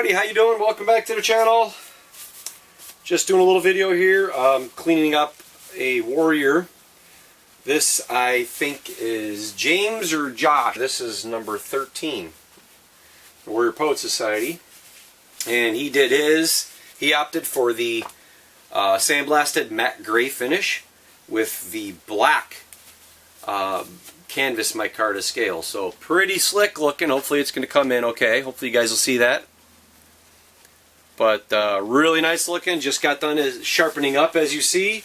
everybody, how you doing? Welcome back to the channel. Just doing a little video here, cleaning up a Warrior. This I think is James or Josh. This is number 13, the Warrior Poet Society. And he did his, he opted for the sandblasted matte gray finish with the black canvas micarta scale. So pretty slick looking. Hopefully it's going to come in okay. Hopefully you guys will see that. But really nice looking. Just got done sharpening up, as you see,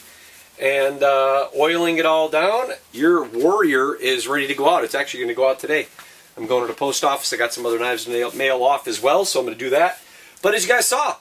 and oiling it all down. Your Warrior is ready to go out. It's actually going to go out today. I'm going to the post office. I got some other knives to mail off as well, so I'm going to do that. But as you guys saw,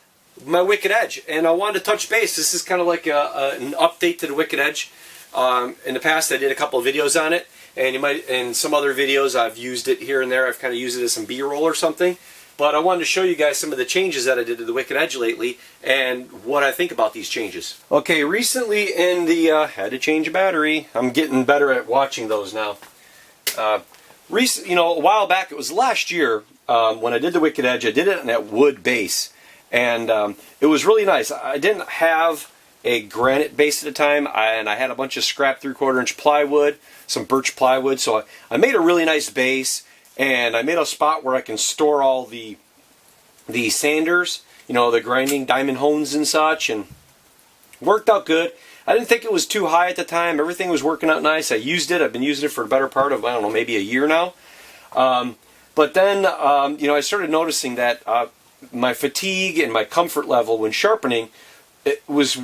my Wicked Edge, and I wanted to touch base. This is kind of like an update to the Wicked Edge. In the past, I did a couple of videos on it, and you might, in some other videos, I've used it here and there. I've kind of used it as some B-roll or something. But I wanted to show you guys some of the changes that I did to the Wicked Edge lately, and what I think about these changes. Okay, recently in the had to change a battery. I'm getting better at watching those now. A while back, it was last year when I did the Wicked Edge. I did it on that wood base, and it was really nice. I didn't have a granite base at the time, and I had a bunch of scrap 3/4 inch plywood, some birch plywood, so I made a really nice base, and I made a spot where I can store all the sanders, you know, the grinding diamond hones and such, and worked out good. I didn't think it was too high at the time. Everything was working out nice. I used it. I've been using it for the better part of, I don't know, maybe a year now. But then, I started noticing that my fatigue and my comfort level when sharpening, it was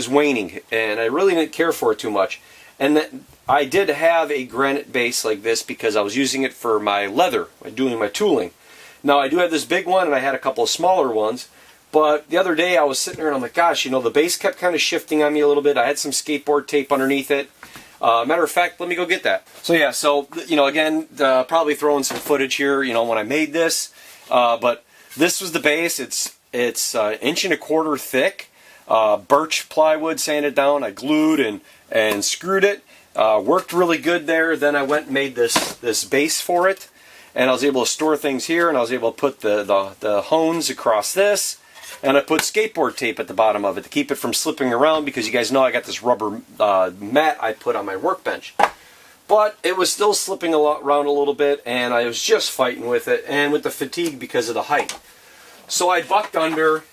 waning, and I really didn't care for it too much. And that I did have a granite base like this because I was using it for my leather, doing my tooling. Now I do have this big one, and I had a couple of smaller ones. But the other day I was sitting there and I'm like, gosh, the base kept kind of shifting on me a little bit. I had some skateboard tape underneath it. Matter of fact, let me go get that. So yeah, again, probably throwing some footage here, when I made this. But this was the base. It's 1.25 inches thick. Birch plywood, sanded down. I glued and screwed it. Worked really good there. Then I went and made this base for it, and I was able to store things here, and I was able to put the hones across this, and I put skateboard tape at the bottom of it to keep it from slipping around, because you guys know I got this rubber mat I put on my workbench. But it was still slipping around a little bit, and I was just fighting with it, and with the fatigue because of the height. So I bucked under,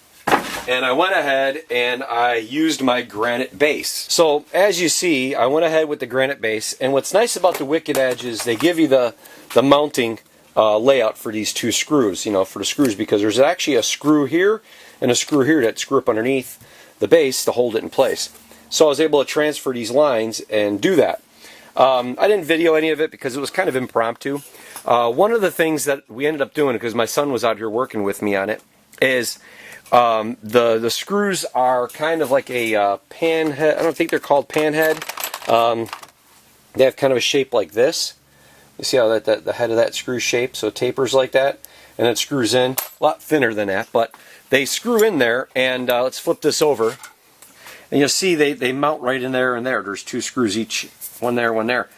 and I went ahead and I used my granite base. So as you see, I went ahead with the granite base, and what's nice about the Wicked Edge is they give you the mounting layout for these two screws, for the screws, because there's actually a screw here and a screw here that screw up underneath the base to hold it in place. So I was able to transfer these lines and do that. I didn't video any of it because it was kind of impromptu. One of the things that we ended up doing, because my son was out here working with me on it, is the screws are kind of like a pan head. I don't think they're called pan head. They have kind of a shape like this. You see how the head of that screw shaped, so it tapers like that, and it screws in. A lot thinner than that, but they screw in there, and let's flip this over. And you'll see they mount right in there and there. There's two screws each, one there, one there.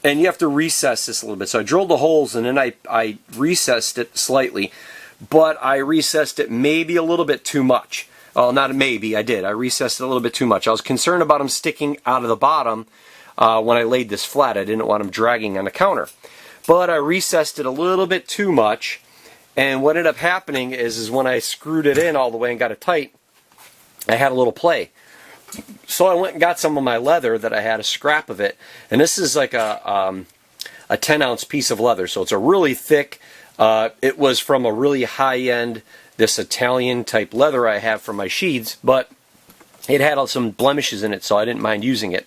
And you have to recess this a little bit. So I drilled the holes, and then I recessed it slightly. But I recessed it maybe a little bit too much. Well, not maybe, I did. I recessed it a little bit too much. I was concerned about them sticking out of the bottom when I laid this flat. I didn't want them dragging on the counter. But I recessed it a little bit too much. And what ended up happening is when I screwed it in all the way and got it tight, I had a little play. So I went and got some of my leather that I had, a scrap of it. And this is like a 10-ounce piece of leather. So it's a really thick. It was from a really high-end, this Italian type leather I have for my sheaths, but it had some blemishes in it, so I didn't mind using it.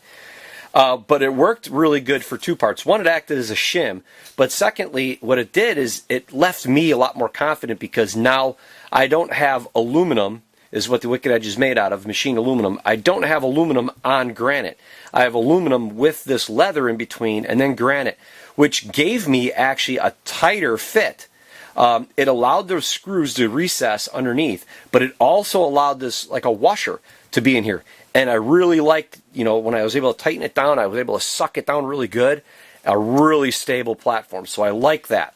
But it worked really good for two parts. One, it acted as a shim, but secondly, what it did is it left me a lot more confident, because now I don't have aluminum, is what the Wicked Edge is made out of, machined aluminum. I don't have aluminum on granite. I have aluminum with this leather in between, and then granite, which gave me actually a tighter fit. It allowed the screws to recess underneath, but it also allowed this, like a washer, to be in here. And I really liked, when I was able to tighten it down, I was able to suck it down really good. A really stable platform, so I like that.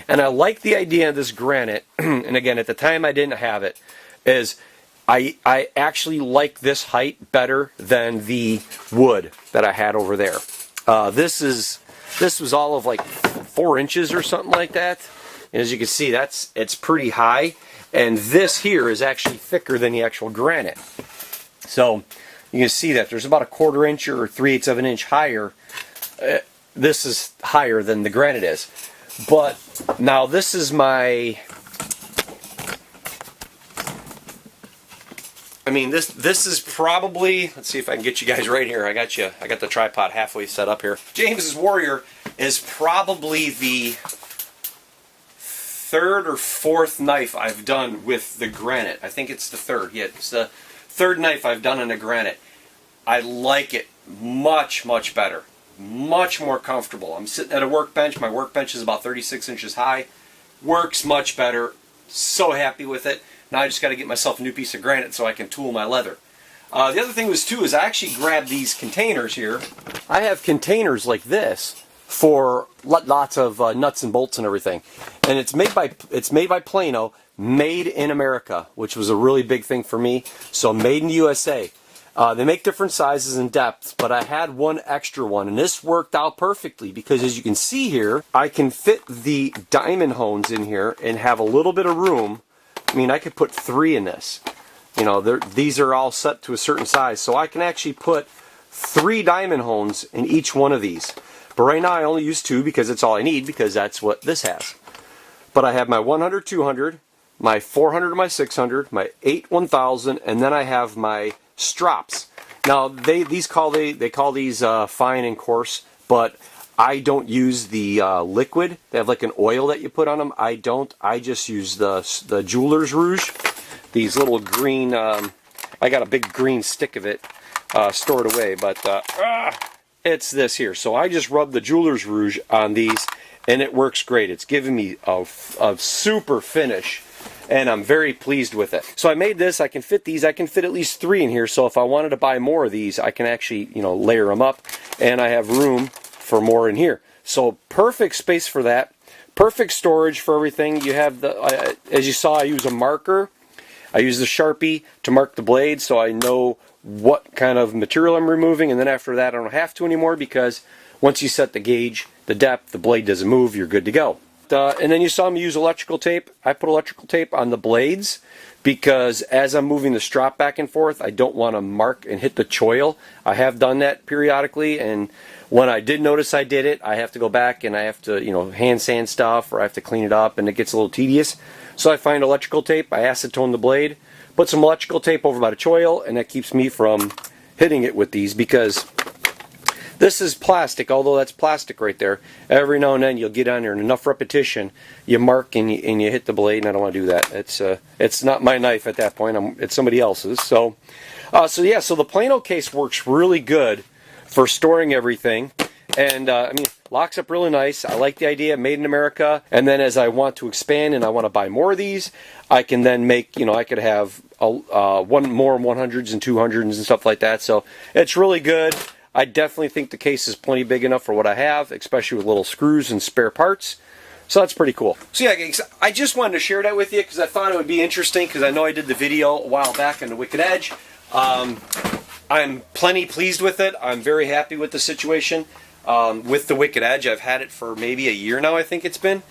And I like the idea of this granite, and again, at the time I didn't have it, is I actually like this height better than the wood that I had over there. This was all of like 4 inches or something like that. And as you can see, it's pretty high. And this here is actually thicker than the actual granite. So you can see that there's about a 1/4 inch or 3/8 of an inch higher. This is higher than the granite is. But now this is my... I mean, this is probably... Let's see if I can get you guys right here. I got the tripod halfway set up here. James's Warrior is probably the 3rd or 4th knife I've done with the granite. I think it's the 3rd. Yeah, it's the 3rd knife I've done in a granite. I like it much, much better. Much more comfortable. I'm sitting at a workbench. My workbench is about 36 inches high. Works much better. So happy with it. Now I just got to get myself a new piece of granite so I can tool my leather. The other thing was too is I actually grabbed these containers here. I have containers like this for lots of nuts and bolts and everything, and it's made by Plano, made in America, which was a really big thing for me. So made in the USA. They make different sizes and depths, but I had one extra one, and this worked out perfectly because, as you can see here, I can fit the diamond hones in here and have a little bit of room. I mean, I could put 3 in this. You know, these are all set to a certain size, so I can actually put 3 diamond hones in each one of these. But right now I only use 2 because it's all I need, because that's what this has. But I have my 100, 200, my 400, my 600, my 8, 1000, and then I have my strops. Now they call these fine and coarse, but I don't use the liquid. They have like an oil that you put on them. I don't. I just use the Jeweler's Rouge. These little green. I got a big green stick of it stored away, but it's this here. So I just rub the Jeweler's Rouge on these, and it works great. It's giving me a super finish, and I'm very pleased with it. So I made this. I can fit these. I can fit at least 3 in here. So if I wanted to buy more of these, I can actually, you know, layer them up, and I have room for more in here. So perfect space for that. Perfect storage for everything. You have the, as you saw, I use a marker. I use the Sharpie to mark the blade, so I know what kind of material I'm removing, and then after that I don't have to anymore, because once you set the gauge, the depth, the blade doesn't move, you're good to go. And then you saw me use electrical tape. I put electrical tape on the blades because as I'm moving the strap back and forth, I don't want to mark and hit the choil. I have done that periodically, and when I did notice I did it, I have to go back and I have to, you know, hand sand stuff, or I have to clean it up, and it gets a little tedious. So I find electrical tape, I acetone the blade, put some electrical tape over by the choil, and that keeps me from hitting it with these, because this is plastic, although that's plastic right there. Every now and then you'll get on there, and enough repetition, you mark and you hit the blade, and I don't want to do that. It's not my knife at that point. It's somebody else's. So the Plano case works really good for storing everything, and I mean, locks up really nice. I like the idea, made in America. And then as I want to expand and I want to buy more of these, I can then make, you know, I could have one more 100s and 200s and stuff like that. So it's really good. I definitely think the case is plenty big enough for what I have, especially with little screws and spare parts. So that's pretty cool. So yeah, guys, I just wanted to share that with you because I thought it would be interesting, because I know I did the video a while back on the Wicked Edge. I'm plenty pleased with it. I'm very happy with the situation with the Wicked Edge. I've had it for maybe a year now, I think it's been.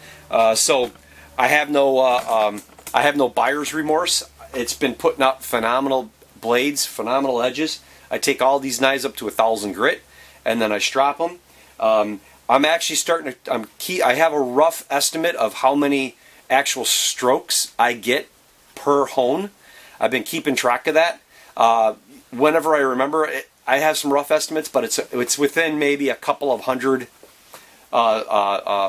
So I have no buyer's remorse. It's been putting out phenomenal blades, phenomenal edges. I take all these knives up to 1,000 grit, and then I strap them. I'm actually starting to. I have a rough estimate of how many actual strokes I get per hone. I've been keeping track of that. Whenever I remember it, I have some rough estimates, but it's within maybe a couple of hundred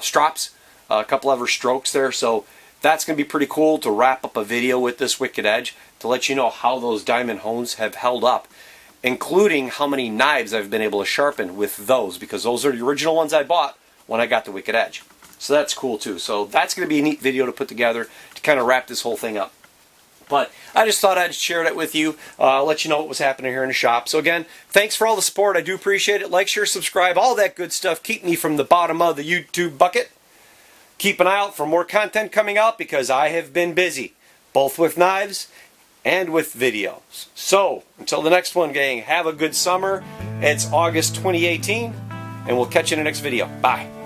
strops, a couple of strokes there. So that's going to be pretty cool to wrap up a video with this Wicked Edge to let you know how those diamond hones have held up, including how many knives I've been able to sharpen with those, because those are the original ones I bought when I got the Wicked Edge. So that's cool too. So that's going to be a neat video to put together to kind of wrap this whole thing up. But I just thought I'd share that with you, let you know what was happening here in the shop. So again, thanks for all the support. I do appreciate it. Like, share, subscribe, all that good stuff. Keep me from the bottom of the YouTube bucket. Keep an eye out for more content coming out because I have been busy, both with knives and with videos. So, until the next one, gang, have a good summer. It's August 2018, and we'll catch you in the next video. Bye.